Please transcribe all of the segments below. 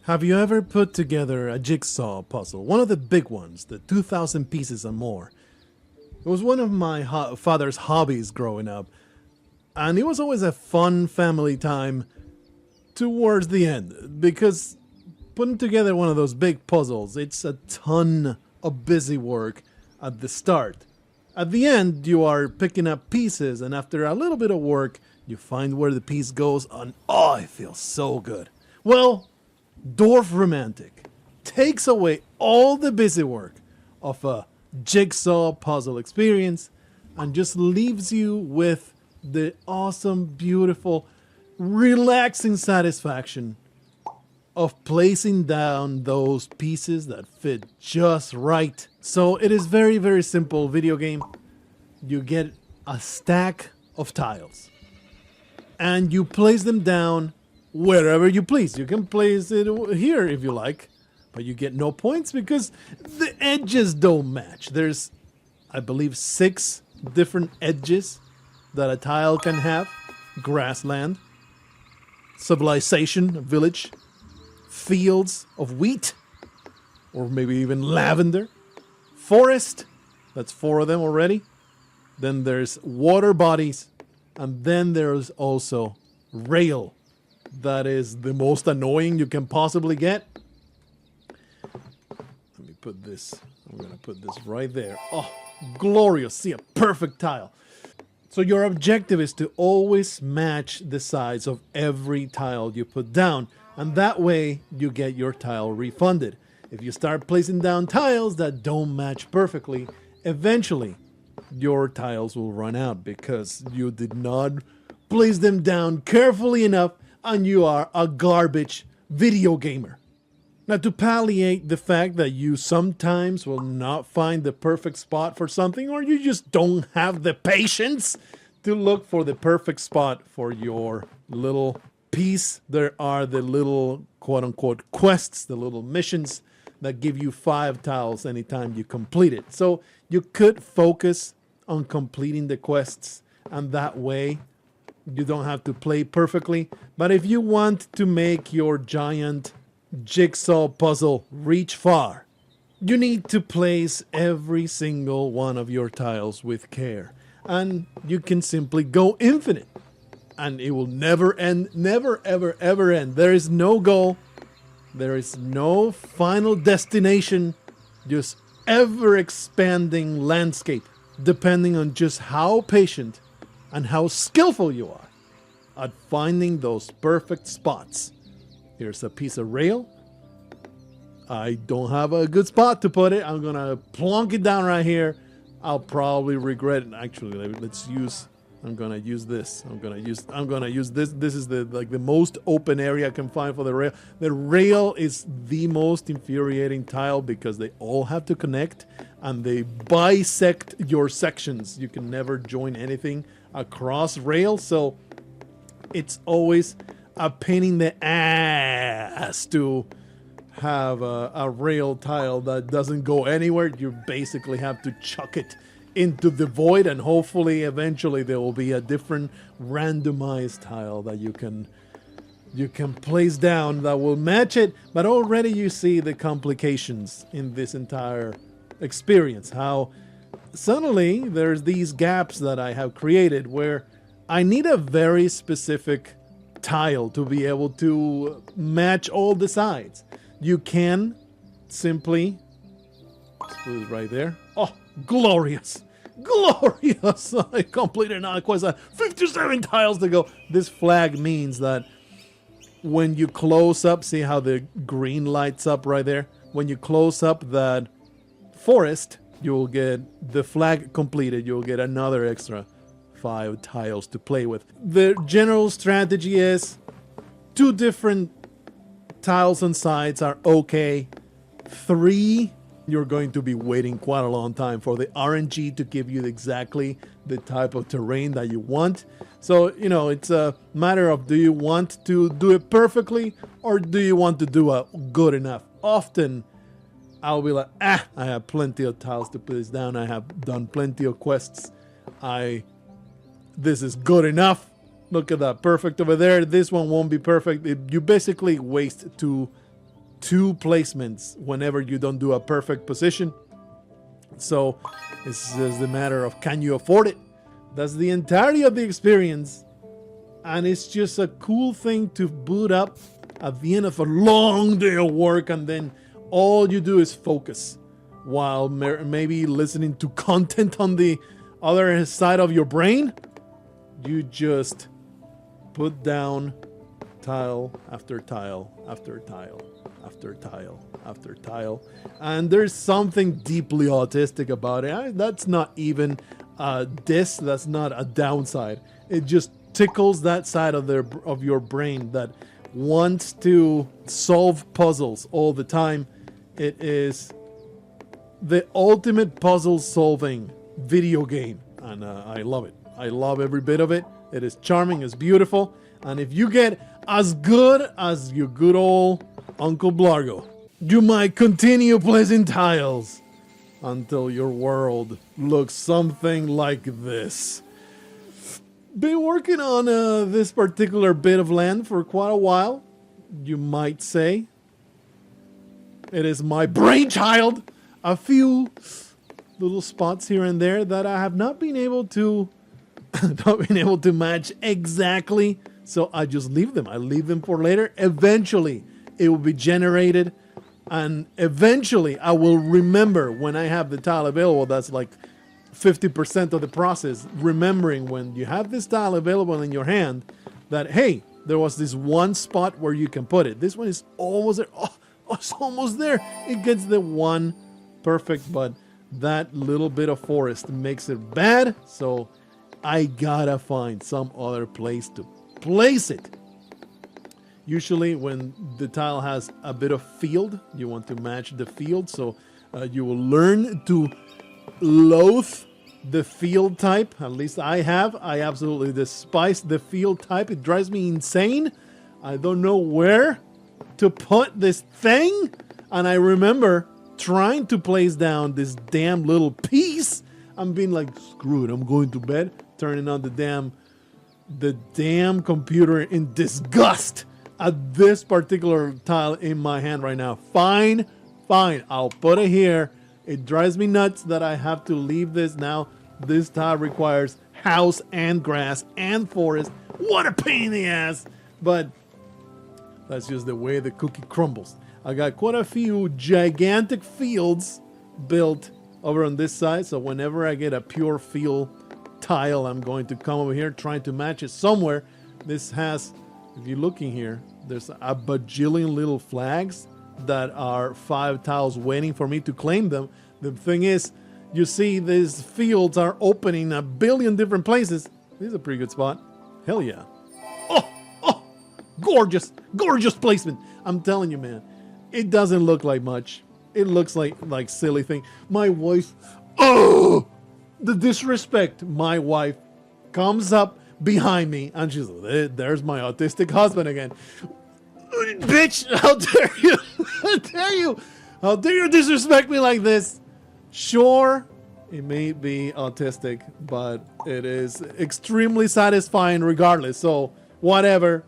Have you ever put together a jigsaw puzzle? One of the big ones, the 2,000 pieces or more. It was one of my father's hobbies growing up, and it was always a fun family time towards the end because putting together one of those big puzzles, it's a ton of busy work at the start. At the end, you are picking up pieces, and after a little bit of work, you find where the piece goes, and oh, it feels so good. Well, Dorfromantik takes away all the busy work of a jigsaw puzzle experience and just leaves you with the awesome, beautiful, relaxing satisfaction of placing down those pieces that fit just right. So it is very, very simple video game. You get a stack of tiles and you place them down wherever you please. You can place it here if you like, but you get no points because the edges don't match. There's, I believe, 6 different edges that a tile can have. Grassland, civilization, a village, fields of wheat, or maybe even lavender, forest, that's 4 of them already. Then there's water bodies, and then there's also rail. That is the most annoying you can possibly get. Let me put this, I'm gonna put this right there. Oh, glorious, see, a perfect tile. So your objective is to always match the size of every tile you put down, and that way you get your tile refunded. If you start placing down tiles that don't match perfectly, eventually your tiles will run out because you did not place them down carefully enough and you are a garbage video gamer. Now, to palliate the fact that you sometimes will not find the perfect spot for something, or you just don't have the patience to look for the perfect spot for your little piece, there are the little quote-unquote quests, the little missions that give you 5 tiles anytime you complete it. So you could focus on completing the quests, and that way you don't have to play perfectly. But if you want to make your giant jigsaw puzzle reach far, you need to place every single one of your tiles with care. And you can simply go infinite. And it will never end, never, ever, ever end. There is no goal. There is no final destination. Just ever expanding landscape, depending on just how patient and how skillful you are at finding those perfect spots. Here's a piece of rail. I don't have a good spot to put it. I'm gonna plunk it down right here. I'll probably regret it. Actually, I'm gonna use this. I'm gonna use this. This is the most open area I can find for the rail. The rail is the most infuriating tile because they all have to connect and they bisect your sections. You can never join anything across rail, so it's always a pain in the ass to have a rail tile that doesn't go anywhere. You basically have to chuck it into the void, and hopefully eventually there will be a different randomized tile that you can place down that will match it. But already you see the complications in this entire experience, how suddenly there's these gaps that I have created where I need a very specific tile to be able to match all the sides. You can simply put it right there. Oh, glorious, glorious. I completed now quest. 57 tiles to go. This flag means that when you close up, see how the green lights up right there? When you close up that forest, you'll get the flag completed. You'll get another extra 5 tiles to play with. The general strategy is 2 different tiles on sides are okay. 3, you're going to be waiting quite a long time for the RNG to give you exactly the type of terrain that you want. So, you know, it's a matter of, do you want to do it perfectly or do you want to do a good enough? Often I'll be like, I have plenty of tiles to put this down. I have done plenty of quests. This is good enough. Look at that, perfect over there. This one won't be perfect. You basically waste two placements whenever you don't do a perfect position. So it's just a matter of, can you afford it? That's the entirety of the experience. And it's just a cool thing to boot up at the end of a long day of work, and then all you do is focus while maybe listening to content on the other side of your brain. You just put down tile after tile after tile after tile after tile, and there's something deeply autistic about it. That's not even a diss, that's not a downside. It just tickles that side of your brain that wants to solve puzzles all the time. It is the ultimate puzzle solving video game, and I love it. I love every bit of it. It is charming, it's beautiful, and if you get as good as your good old Uncle Blargo, you might continue placing tiles until your world looks something like this. Been working on this particular bit of land for quite a while, you might say. It is my brainchild. A few little spots here and there that I have not been able to match exactly, so I just leave them. I leave them for later. Eventually it will be generated, and eventually I will remember when I have the tile available. That's like 50% of the process, remembering when you have this tile available in your hand that, hey, there was this one spot where you can put it. This one is almost there. Oh, it's almost there. It gets the one perfect, but that little bit of forest makes it bad, so I gotta find some other place to place it. Usually when the tile has a bit of field, you want to match the field, so you will learn to loathe the field type. At least I have. I absolutely despise the field type. It drives me insane. I don't know where to put this thing, and I remember trying to place down this damn little piece. I'm being like, screw it, I'm going to bed, turning on the damn computer in disgust at this particular tile in my hand right now. Fine, I'll put it here. It drives me nuts that I have to leave this now. This tile requires house and grass and forest. What a pain in the ass. But that's just the way the cookie crumbles. I got quite a few gigantic fields built over on this side, so whenever I get a pure field tile, I'm going to come over here trying to match it somewhere. This has, if you're looking here, there's a bajillion little flags that are 5 tiles waiting for me to claim them. The thing is, you see these fields are opening a billion different places. This is a pretty good spot. Hell yeah. Oh, gorgeous placement. I'm telling you, man. It doesn't look like much. It looks like silly thing. My wife, the disrespect. My wife comes up behind me and she's like, there's my autistic husband again. Bitch, how dare you? How dare you? How dare you disrespect me like this? Sure, it may be autistic, but it is extremely satisfying regardless. So, whatever.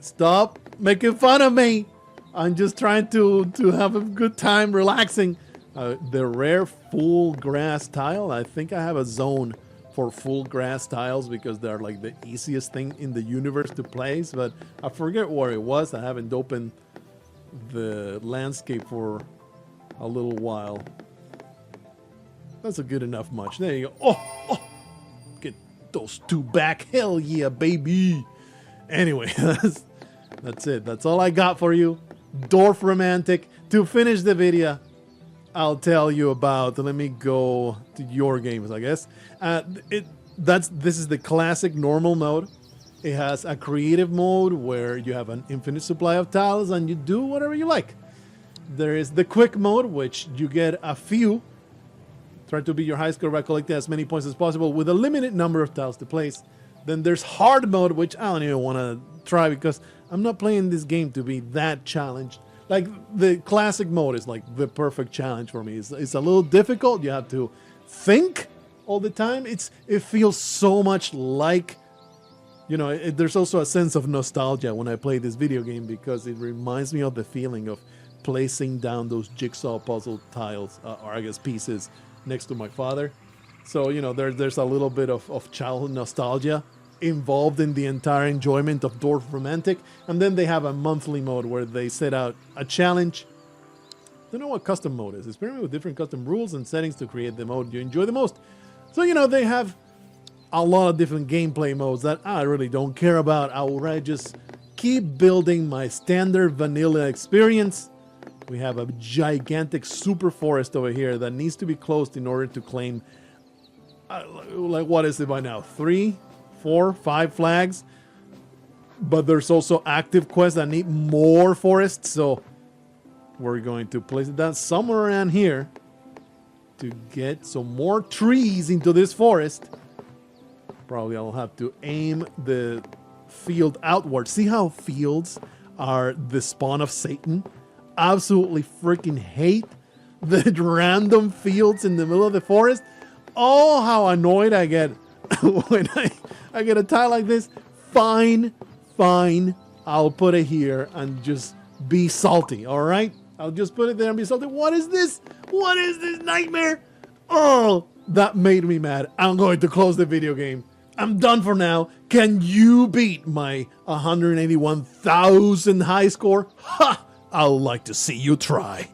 Stop making fun of me. I'm just trying to have a good time relaxing. The rare full grass tile. I think I have a zone for full grass tiles because they're like the easiest thing in the universe to place. But I forget where it was. I haven't opened the landscape for a little while. That's a good enough much. There you go. Oh, get those 2 back. Hell yeah, baby. Anyway, that's it. That's all I got for you. Dorfromantik. To finish the video, I'll tell you about. Let me go to your games, I guess. This is the classic normal mode. It has a creative mode where you have an infinite supply of tiles and you do whatever you like. There is the quick mode, which you get a few. Try to beat your high score by collecting as many points as possible with a limited number of tiles to place. Then there's hard mode, which I don't even want to try because I'm not playing this game to be that challenged. Like the classic mode is like the perfect challenge for me. It's a little difficult. You have to think all the time. It feels so much like You know, there's also a sense of nostalgia when I play this video game because it reminds me of the feeling of placing down those jigsaw puzzle tiles, or I guess pieces, next to my father. So, you know, there's a little bit of childhood nostalgia involved in the entire enjoyment of Dorfromantik. And then they have a monthly mode where they set out a challenge. Don't know what custom mode is. Experiment with different custom rules and settings to create the mode you enjoy the most. So, you know, they have a lot of different gameplay modes that I really don't care about. I would rather just keep building my standard vanilla experience. We have a gigantic super forest over here that needs to be closed in order to claim, like, what is it by now? 3, 4, 5 flags? But there's also active quests that need more forests, so we're going to place it down somewhere around here to get some more trees into this forest. Probably I'll have to aim the field outward. See how fields are the spawn of Satan? Absolutely freaking hate the random fields in the middle of the forest. Oh, how annoyed I get when I get a tile like this. Fine, I'll put it here and just be salty, all right? I'll just put it there and be salty. What is this? What is this nightmare? Oh, that made me mad. I'm going to close the video game. I'm done for now. Can you beat my 181,000 high score? Ha! I'd like to see you try.